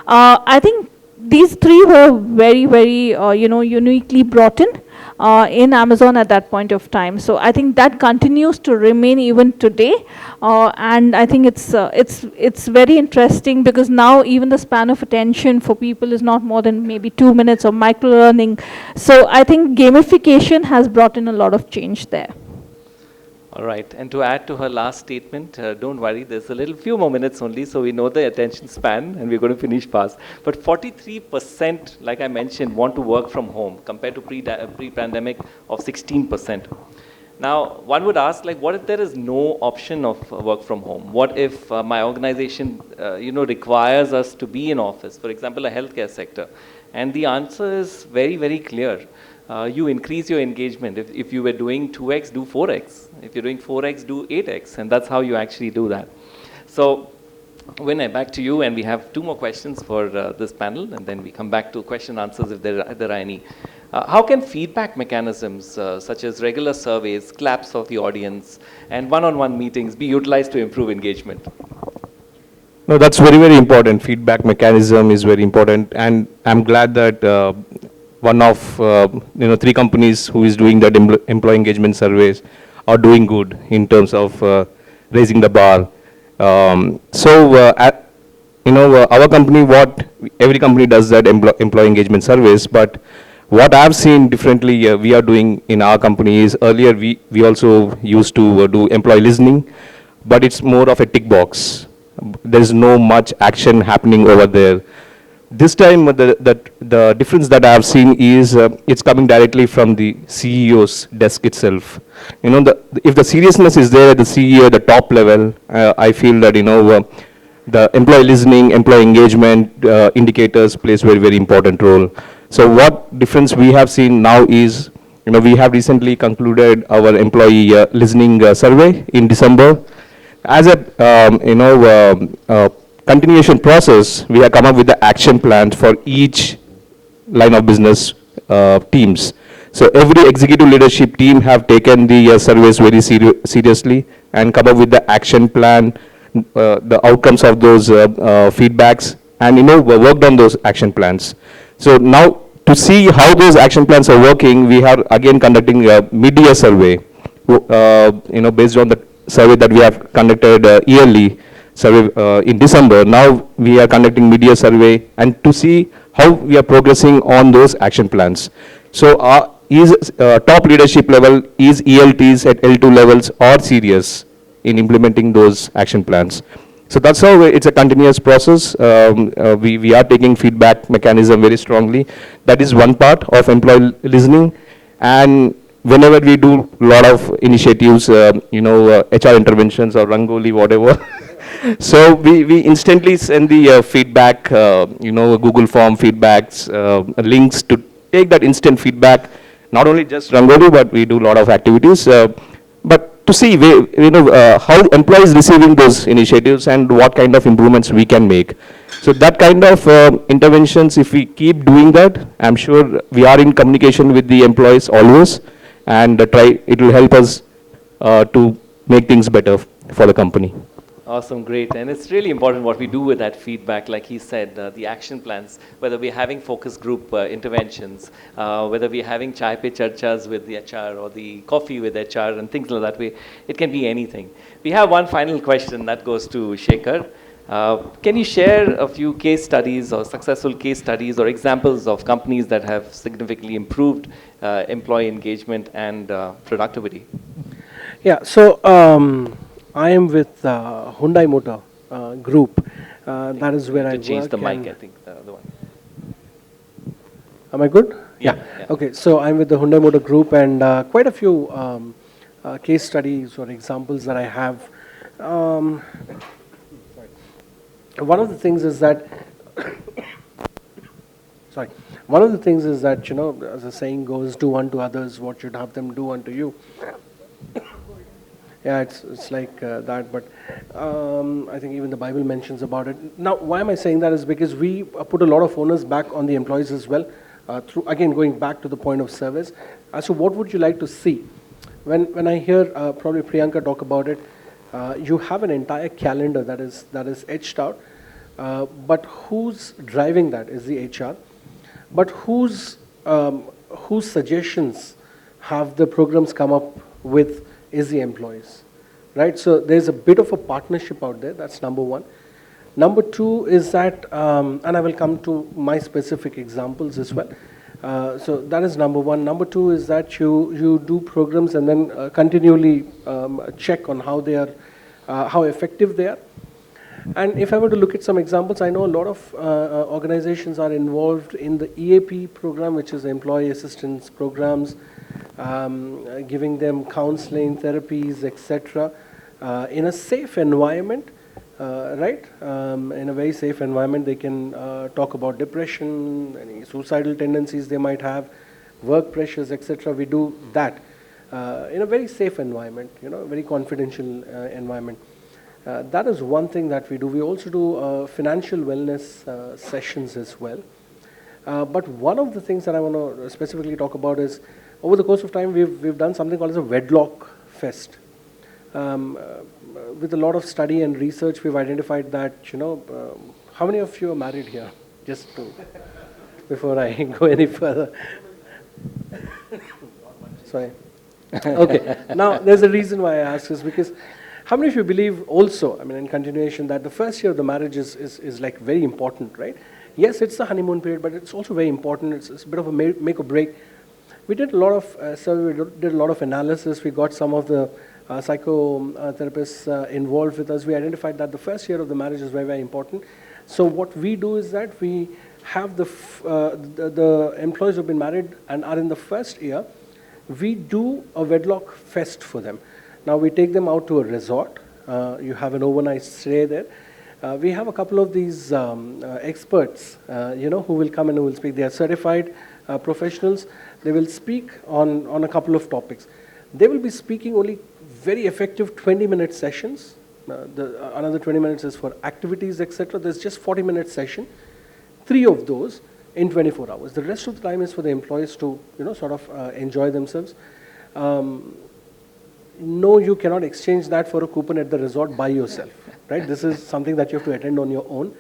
I think these three were very, very, uniquely brought in Amazon at that point of time. So I think that continues to remain even today, and I think it's very interesting because now even the span of attention for people is not more than maybe 2 minutes of micro learning. So I think gamification has brought in a lot of change there. All right, and to add to her last statement, don't worry, there's a few more minutes only, so we know the attention span, and we're going to finish fast. But 43%, like I mentioned, want to work from home, compared to pre-pandemic of 16%. Now, one would ask, what if there is no option of work from home? What if my organization, requires us to be in office, for example, a healthcare sector? And the answer is very, very clear. You increase your engagement. If you were doing 2x, do 4x. If you're doing 4x, do 8x. And that's how you actually do that. So, Vinay, back to you. And we have 2 more questions for this panel. And then we come back to question answers if there are any. How can feedback mechanisms, such as regular surveys, claps of the audience, and one-on-one meetings be utilized to improve engagement? No, that's very, very important. Feedback mechanism is very important. And I'm glad that one of 3 companies who is doing that employee engagement surveys are doing good in terms of raising the bar. Our company, every company does that employee engagement surveys, but what I've seen differently we are doing in our company is earlier we also used to do employee listening, but it's more of a tick box. There's no much action happening over there. This time, the difference that I have seen is it's coming directly from the CEO's desk itself. If the seriousness is there at the CEO, the top level, I feel that the employee listening, employee engagement indicators plays very, very important role. So what difference we have seen now is, we have recently concluded our employee listening survey in December. As a continuation process, we have come up with the action plan for each line of business teams. So every executive leadership team have taken the surveys very seriously and come up with the action plan, the outcomes of those feedbacks, and worked on those action plans. So now to see how those action plans are working, we are again conducting a mid-year survey, based on the survey that we have conducted yearly. Survey in December. Now we are conducting mid-year survey and to see how we are progressing on those action plans. So top leadership level, is ELTs at L2 levels are serious in implementing those action plans. So that's how it's a continuous process. We are taking feedback mechanism very strongly. That is one part of employee listening. And whenever we do a lot of initiatives, HR interventions or Rangoli, whatever, so we instantly send the feedback, Google form feedbacks, links to take that instant feedback, not only just Rangoli, but we do a lot of activities. But to see how employees receiving those initiatives and what kind of improvements we can make. So that kind of interventions, if we keep doing that, I'm sure we are in communication with the employees always, and it will help us to make things better for the company. Awesome, great. And it's really important what we do with that feedback, like he said, the action plans, whether we're having focus group interventions, whether we're having chai pe charchas with the HR or the coffee with HR and things like that. It can be anything. We have one final question that goes to Shekhar. Can you share a few case studies or successful case studies or examples of companies that have significantly improved employee engagement and productivity? Yeah, so I am with Hyundai Motor Group. That is where I work. Change the mic, I think, the other one. Am I good? Yeah. Okay, so I'm with the Hyundai Motor Group, and quite a few case studies or examples that I have. One of the things is that, as the saying goes, do unto others what you'd have them do unto you. Yeah, it's like that, but I think even the Bible mentions about it. Now, why am I saying that is because we put a lot of onus back on the employees as well, through, again, going back to the point of service. So what would you like to see? When I hear probably Priyanka talk about it, you have an entire calendar that is etched out, but who's driving that is the HR, but whose suggestions have the programs come up with is the employees, right? So there's a bit of a partnership out there. That's number one. Number two is that, and I will come to my specific examples as well. So that is number one. Number two is that you do programs and then continually check on how they are, how effective they are. And if I were to look at some examples, I know a lot of organizations are involved in the EAP program, which is Employee Assistance Programs, giving them counseling, therapies, etc. In a safe environment, right? In a very safe environment, they can talk about depression, any suicidal tendencies they might have, work pressures, etc. We do that in a very safe environment, very confidential environment. That is one thing that we do. We also do financial wellness sessions as well. But one of the things that I want to specifically talk about is, over the course of time, we've done something called as a wedlock fest. With a lot of study and research, we've identified that, how many of you are married here? Just before I go any further. Sorry. Okay. Now, there's a reason why I ask this, because how many of you believe also, in continuation, that the first year of the marriage is like very important, right? Yes, it's the honeymoon period, but it's also very important. It's a bit of a make or break. We did a lot of survey, we did a lot of analysis. We got some of the psychotherapists involved with us. We identified that the first year of the marriage is very, very important. So what we do is that we have the employees who have been married and are in the first year, we do a wedlock fest for them. Now we take them out to a resort. You have an overnight stay there. We have a couple of these experts, who will come and who will speak. They are certified professionals. They will speak on a couple of topics. They will be speaking only very effective 20-minute sessions. Another 20 minutes is for activities, etc. There's just 40-minute session. 3 of those in 24 hours. The rest of the time is for the employees to, sort of enjoy themselves. No, you cannot exchange that for a coupon at the resort by yourself, right? This is something that you have to attend on your own.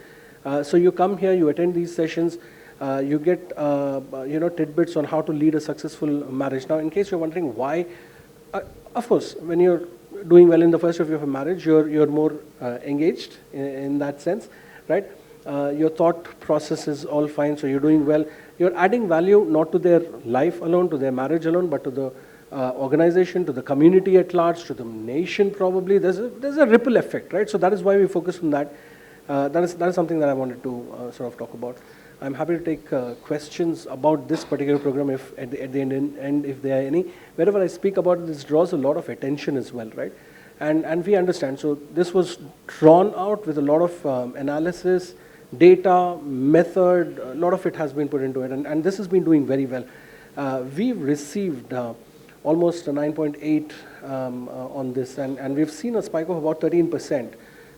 So you come here, you attend these sessions, you get, tidbits on how to lead a successful marriage. Now, in case you're wondering why, of course, when you're doing well in the first year of a marriage, you're more engaged in that sense, right? Your thought process is all fine, so you're doing well. You're adding value not to their life alone, to their marriage alone, but to the organization, to the community at large, to the nation probably. There's a ripple effect, right? So that is why we focus on that. That is something that I wanted to sort of talk about. I'm happy to take questions about this particular program if at the end if there are any. Wherever I speak about it, this draws a lot of attention as well, right? And we understand. So this was drawn out with a lot of analysis, data, method. A lot of it has been put into it, and this has been doing very well. We've received almost a 9.8 on this, and we've seen a spike of about 13%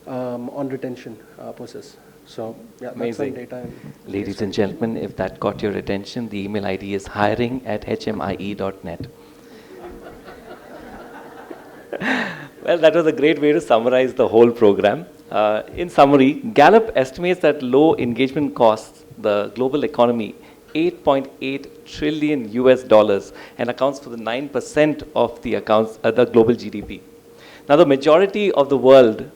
on retention process. So yeah, Amazing. that's some data. Ladies and gentlemen, if that caught your attention, the email ID is hiring@hmie.net. Well, that was a great way to summarize the whole program. In summary, Gallup estimates that low engagement costs the global economy $8.8 trillion US and accounts for the 9% of the global GDP. Now, the majority of the world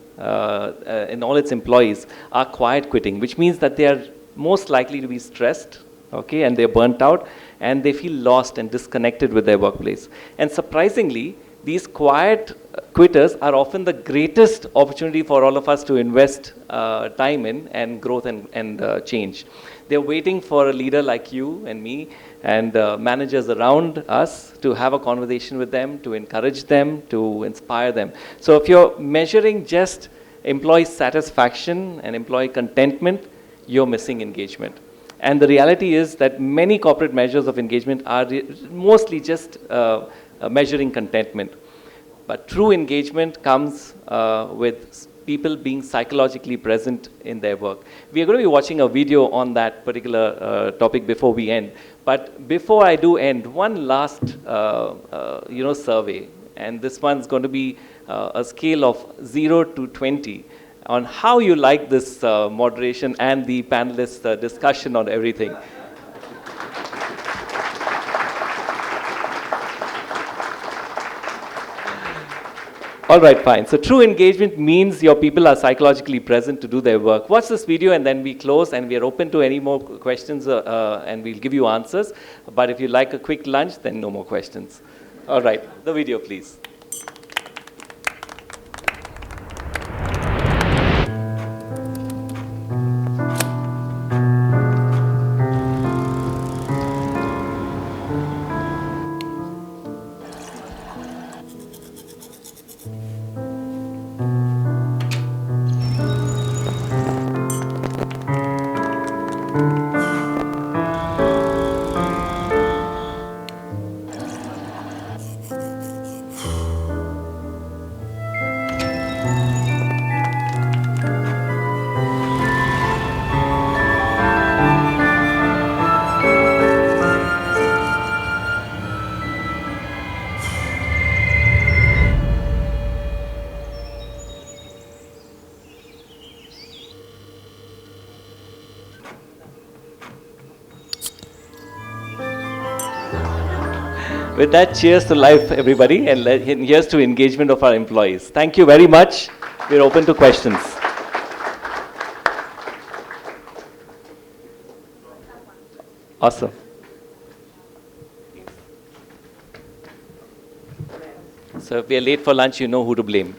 in all its employees are quiet quitting, which means that they are most likely to be stressed, okay, and they're burnt out, and they feel lost and disconnected with their workplace. And surprisingly, these quiet quitters are often the greatest opportunity for all of us to invest time in and growth and change. They're waiting for a leader like you and me and managers around us to have a conversation with them, to encourage them, to inspire them. So if you're measuring just employee satisfaction and employee contentment, you're missing engagement. And the reality is that many corporate measures of engagement are mostly just measuring contentment. But true engagement comes with people being psychologically present in their work. We are going to be watching a video on that particular topic before we end. But before I do end, one last survey, and this one's going to be a scale of 0 to 20 on how you like this moderation and the panelists' discussion on everything. All right, fine. So true engagement means your people are psychologically present to do their work. Watch this video and then we close, and we are open to any more questions and we'll give you answers. But if you like a quick lunch, then no more questions. All right, the video, please. With that, cheers to life, everybody, and here's to engagement of our employees. Thank you very much. We're open to questions. Awesome. So if we are late for lunch, you know who to blame.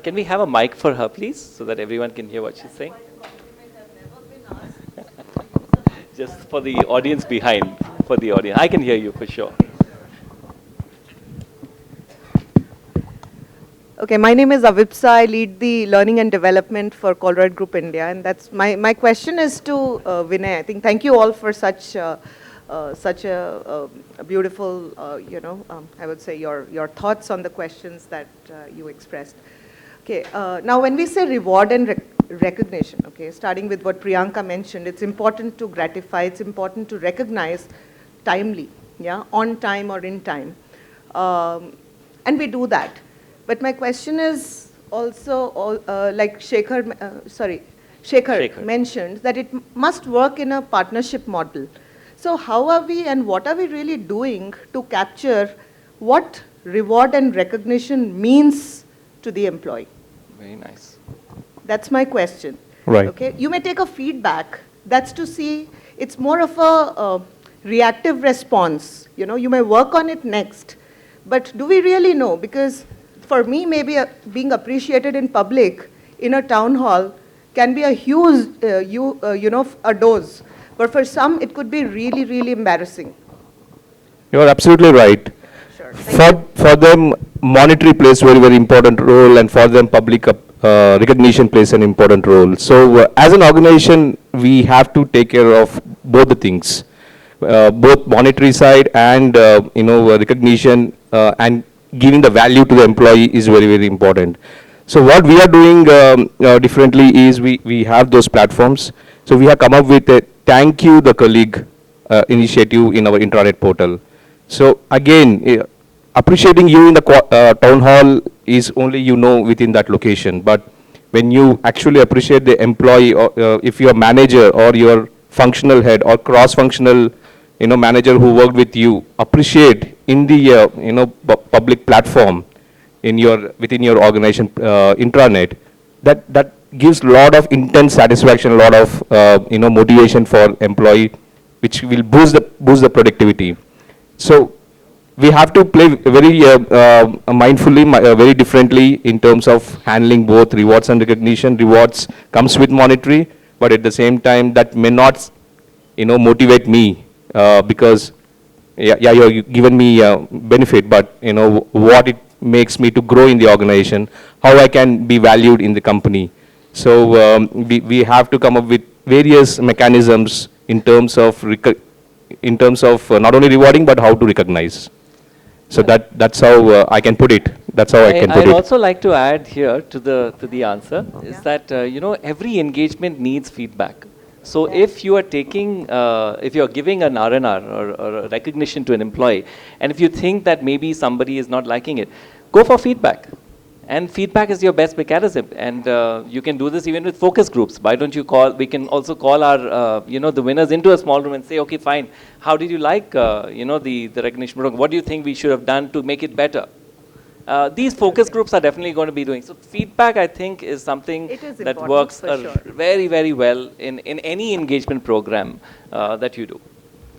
Can we have a mic for her, please, so that everyone can hear what she's saying? Just for the audience behind, for the audience. I can hear you for sure. Okay, my name is Avipsa. I lead the learning and development for Colruyt Group India, and that's my question is to Vinay. I think thank you all for such a beautiful, I would say your thoughts on the questions that you expressed. Okay, now when we say reward and recognition, okay, starting with what Priyanka mentioned, it's important to gratify, it's important to recognize timely, yeah, on time or in time, and we do that. But my question is also, like Shekhar mentioned, that it must work in a partnership model. So how are we and what are we really doing to capture what reward and recognition means to the employee? Very nice. That's my question. Right. Okay. You may take a feedback. That's to see, it's more of a reactive response. You know, you may work on it next. But do we really know? Because for me, maybe being appreciated in public in a town hall can be a huge, a dose. But for some, it could be really, really embarrassing. You are absolutely right. Sure. For them, monetary plays very, very important role, and for them, public recognition plays an important role. So as an organization, we have to take care of both the things, both monetary side and recognition and giving the value to the employee is very, very important. So what we are doing differently is we have those platforms. So we have come up with a thank you the colleague initiative in our intranet portal. So again, appreciating you in the town hall is only within that location. But when you actually appreciate the employee, or if your manager or your functional head or cross-functional manager who worked with you, appreciate in the public platform within your organization intranet, that gives a lot of intense satisfaction, a lot of motivation for employee, which will boost the productivity. So we have to play very mindfully, very differently in terms of handling both rewards and recognition. Rewards comes with monetary, but at the same time that may not motivate me because you're given me benefit, but what it makes me to grow in the organization, how I can be valued in the company. So we have to come up with various mechanisms in terms of not only rewarding but how to recognize. So that's how I can put it. That's how I can put it. I'd also like to add here to the answer is that every engagement needs feedback. So if you are taking, if you are giving an R&R or a recognition to an employee, and if you think that maybe somebody is not liking it, go for feedback. And feedback is your best mechanism. And you can do this even with focus groups. Why don't you we can also call our, the winners into a small room and say, okay, fine. How did you like, the recognition program? What do you think we should have done to make it better? These focus groups are definitely going to be doing. So feedback, I think, is something that works very, very well in any engagement program that you do.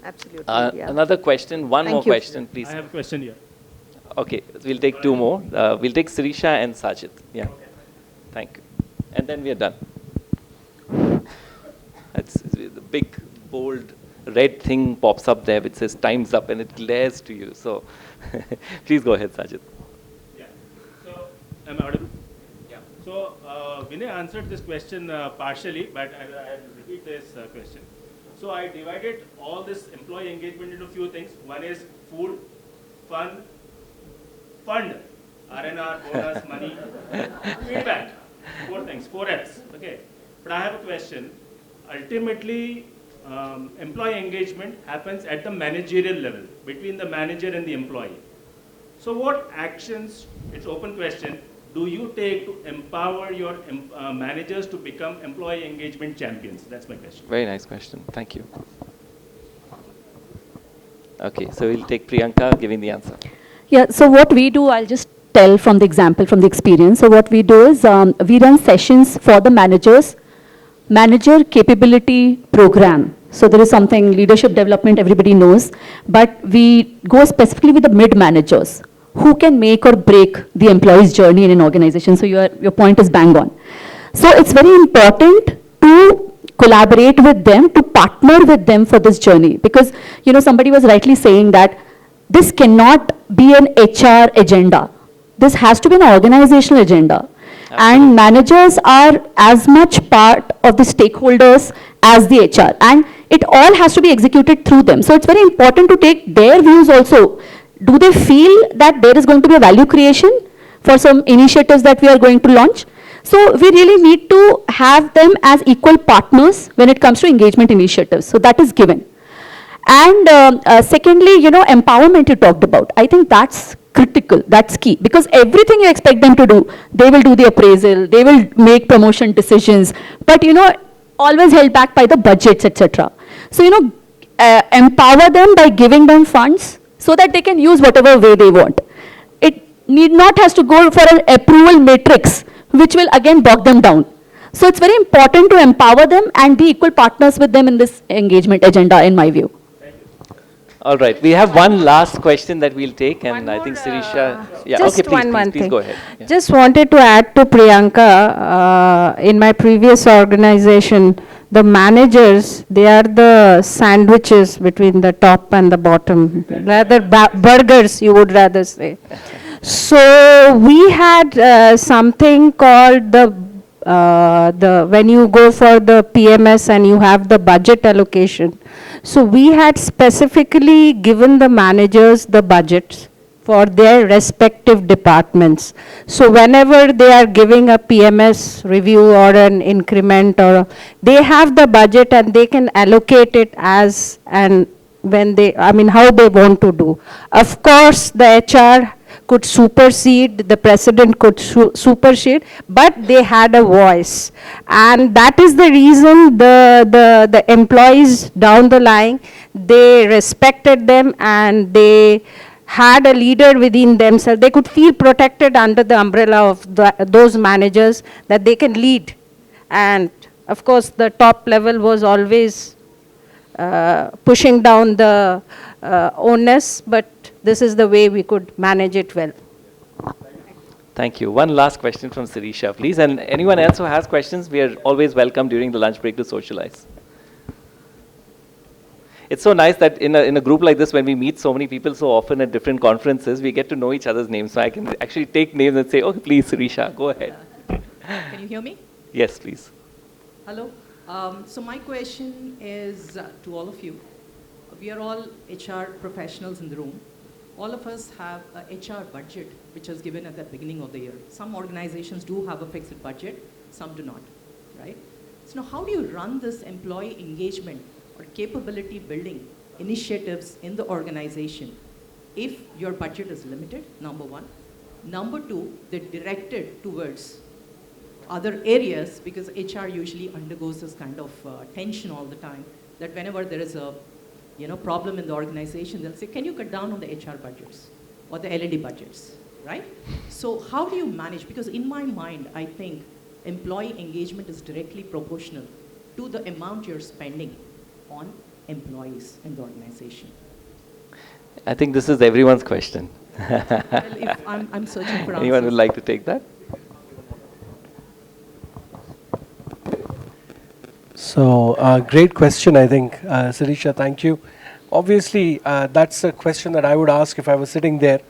Absolutely. Another question, one more question, please. I have a question here. Okay, we'll take two more. We'll take Sirisha and Sajid. Yeah. Okay. Thank you. And then we are done. It's the big, bold, red thing pops up there which says time's up and it glares to you. So please go ahead, Sajid. Yeah. So, am I audible? Yeah. So, Vinay answered this question partially, but I'll repeat this question. So, I divided all this employee engagement into a few things. One is food, fun, fund, R&R, bonus, money, feedback. 4 things, 4 F's. Okay. But I have a question. Ultimately, employee engagement happens at the managerial level, between the manager and the employee. So what actions, it's open question, do you take to empower your managers to become employee engagement champions? That's my question. Very nice question. Thank you. Okay, so we'll take Priyanka giving the answer. Yeah, so what we do, I'll just tell from the example, from the experience. So what we do is we run sessions for the managers, manager capability program. So there is something, leadership development, everybody knows, but we go specifically with the mid-managers who can make or break the employee's journey in an organization. So your point is bang on. So it's very important to collaborate with them, to partner with them for this journey. Because, somebody was rightly saying that this cannot be an HR agenda. This has to be an organizational agenda. Absolutely. And managers are as much part of the stakeholders as the HR. And it all has to be executed through them. So it's very important to take their views also. Do they feel that there is going to be a value creation for some initiatives that we are going to launch? So we really need to have them as equal partners when it comes to engagement initiatives. So that is given. And secondly, empowerment you talked about. I think that's critical, that's key. Because everything you expect them to do, they will do the appraisal, they will make promotion decisions, but always held back by the budgets, etc. So, empower them by giving them funds so that they can use whatever way they want. It need not has to go for an approval matrix, which will again bog them down. So it's very important to empower them and be equal partners with them in this engagement agenda, in my view. All right, we have one last question that we'll take, and I think Sirisha. Yeah, just okay, please, one please thing. go ahead. Yeah. Just wanted to add to Priyanka, in my previous organization, the managers, they are the sandwiches between the top and the bottom, rather burgers, you would rather say. So we had something called the when you go for the PMS and you have the budget allocation. So we had specifically given the managers the budgets for their respective departments. So whenever they are giving a PMS review or an increment, or they have the budget and they can allocate it as and when they, I mean, how they want to do. Of course, the HR could supersede, the president could supersede, but they had a voice. And that is the reason the employees down the line, they respected them and they had a leader within themselves. They could feel protected under the umbrella of those managers, that they can lead. And of course, the top level was always pushing down the onus, but this is the way we could manage it well. Thank you. One last question from Sirisha, please. And anyone else who has questions, we are always welcome during the lunch break to socialize. It's so nice that in a group like this, when we meet so many people so often at different conferences, we get to know each other's names. So I can actually take names and say, oh, please, Sirisha, go ahead. Can you hear me? Yes, please. Hello. So my question is to all of you. We are all HR professionals in the room. All of us have a HR budget, which is given at the beginning of the year. Some organizations do have a fixed budget, some do not, right? So now how do you run this employee engagement or capability building initiatives in the organization if your budget is limited, number one? Number two, they're directed towards other areas, because HR usually undergoes this kind of tension all the time, that whenever there is a problem in the organization, they'll say, can you cut down on the HR budgets or the L&D budgets, right? So how do you manage? Because in my mind, I think employee engagement is directly proportional to the amount you're spending on employees in the organization. I think this is everyone's question. Well, if I'm searching for answers. Anyone would like to take that? So, great question, I think, Sirisha, thank you. Obviously, that's a question that I would ask if I was sitting there.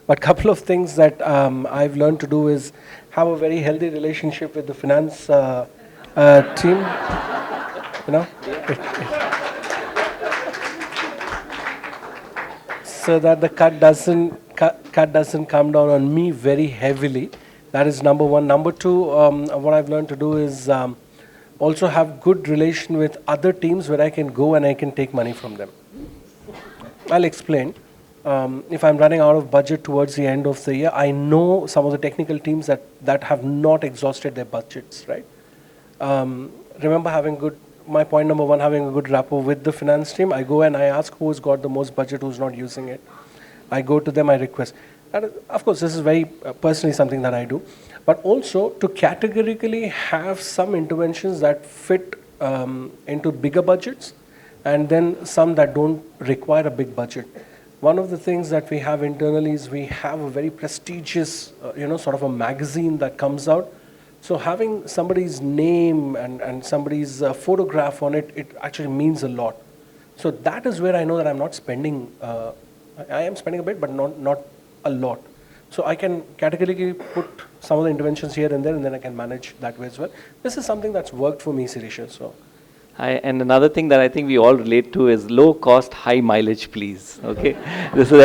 But a couple of things that I've learned to do is have a very healthy relationship with the finance team. So that the cut doesn't come down on me very heavily. That is number one. Number two, what I've learned to do is also have good relation with other teams where I can go and I can take money from them. I'll explain. If I'm running out of budget towards the end of the year, I know some of the technical teams that have not exhausted their budgets, right? Remember my point number one, having a good rapport with the finance team. I go and I ask who's got the most budget, who's not using it. I go to them, I request. And of course, this is very personally something that I do. But also to categorically have some interventions that fit into bigger budgets, and then some that don't require a big budget. One of the things that we have internally is we have a very prestigious, sort of a magazine that comes out. So having somebody's name and somebody's photograph on it, it actually means a lot. So that is where I know that I'm not spending, I am spending a bit, but not a lot. So I can categorically put some of the interventions here and there, and then I can manage that way as well. This is something that's worked for me, Sirisha. So. And another thing that I think we all relate to is low cost, high mileage, please. Okay, this is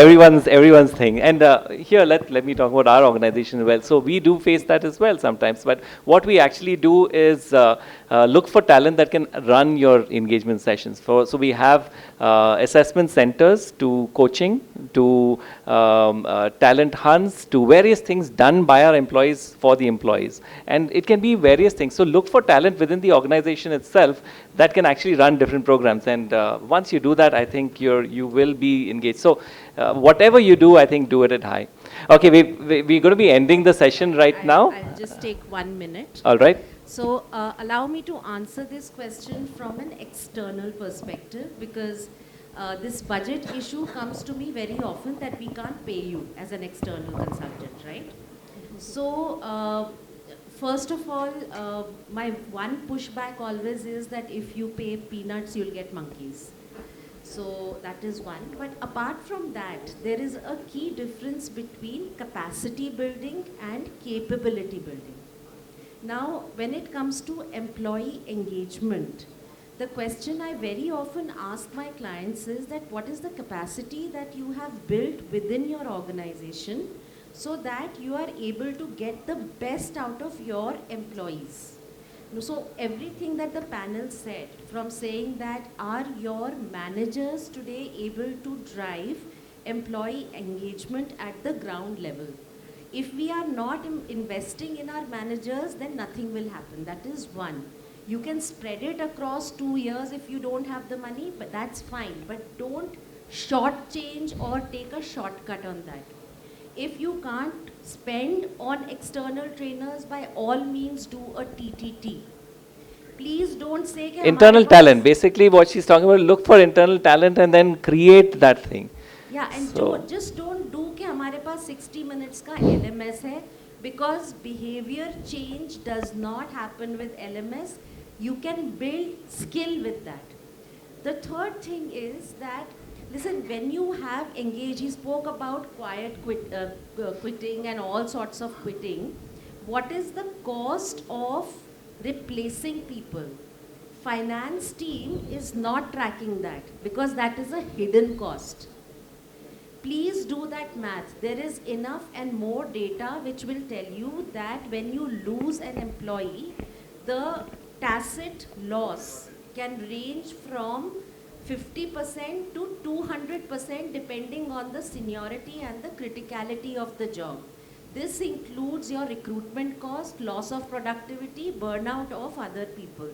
everyone's thing. And here, let me talk about our organization as well. So we do face that as well sometimes. But what we actually do is look for talent that can run your engagement sessions. So we have assessment centers to coaching, to talent hunts, to various things done by our employees for the employees. And it can be various things. So look for talent within the organization itself that can actually run different programs. And once you do that, I think you will be engaged. So whatever you do, I think do it at high. Okay, we're going to be ending the session right now. I'll just take 1 minute. All right. So allow me to answer this question from an external perspective, because this budget issue comes to me very often that we can't pay you as an external consultant, right? So, first of all, my one pushback always is that if you pay peanuts, you'll get monkeys. So that is one. But apart from that, there is a key difference between capacity building and capability building. Now, when it comes to employee engagement, the question I very often ask my clients is that what is the capacity that you have built within your organization so that you are able to get the best out of your employees. So everything that the panel said, from saying that are your managers today able to drive employee engagement at the ground level? If we are not investing in our managers, then nothing will happen. That is one. You can spread it across 2 years if you don't have the money, but that's fine. But don't shortchange or take a shortcut on that. If you can't spend on external trainers, by all means do a TTT. Please don't say कि Internal हमारे talent. Basically, what she's talking about, look for internal talent and then create that thing. Yeah, and So- just don't do कि हमारे पास 60 minutes का LMS है, because behavior change does not happen with LMS. You can build skill with that. The third thing is that, listen, when you have engaged, he spoke about quitting and all sorts of quitting. What is the cost of replacing people? Finance team is not tracking that because that is a hidden cost. Please do that math. There is enough and more data which will tell you that when you lose an employee, the tacit loss can range from 50% to 200% depending on the seniority and the criticality of the job. This includes your recruitment cost, loss of productivity, burnout of other people.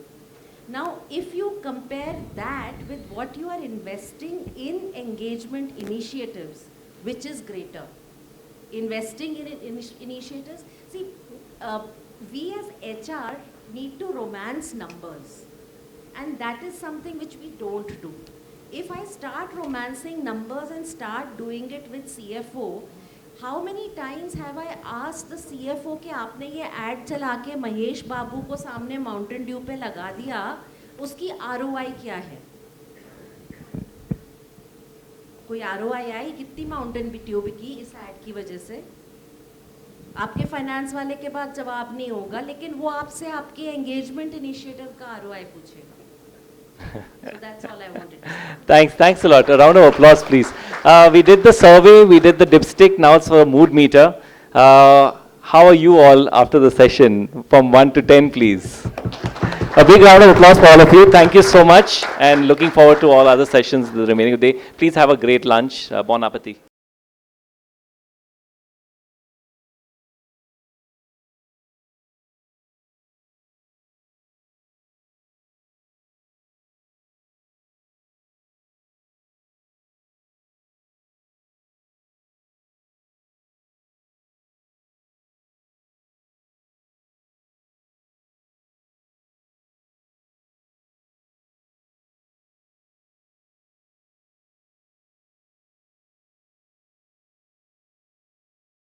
Now, if you compare that with what you are investing in engagement initiatives, which is greater? Investing in initiatives, see, we as HR need to romance numbers. And that is something which we don't do. If I start romancing numbers and start doing it with CFO, how many times have I asked the CFO कि आपने ये ad चला के महेश बाबू को सामने Mountain Dew पे लगा दिया, उसकी ROI क्या है? कोई ROI आई कितनी माउंटेन ड्यू की इस ad की वजह से? आपके फाइनेंस वाले के पास जवाब नहीं होगा, लेकिन वो आपसे आपके एंगेजमेंट इनिशिएटिव का ROI पूछेगा. So that's all I wanted to say. Thanks a lot. A round of applause, please. We did the survey, we did the dipstick, now it's for a mood meter. How are you all after the session? From 1 to 10, please. A big round of applause for all of you. Thank you so much, and looking forward to all other sessions the remaining of the day. Please have a great lunch. Bon appetit.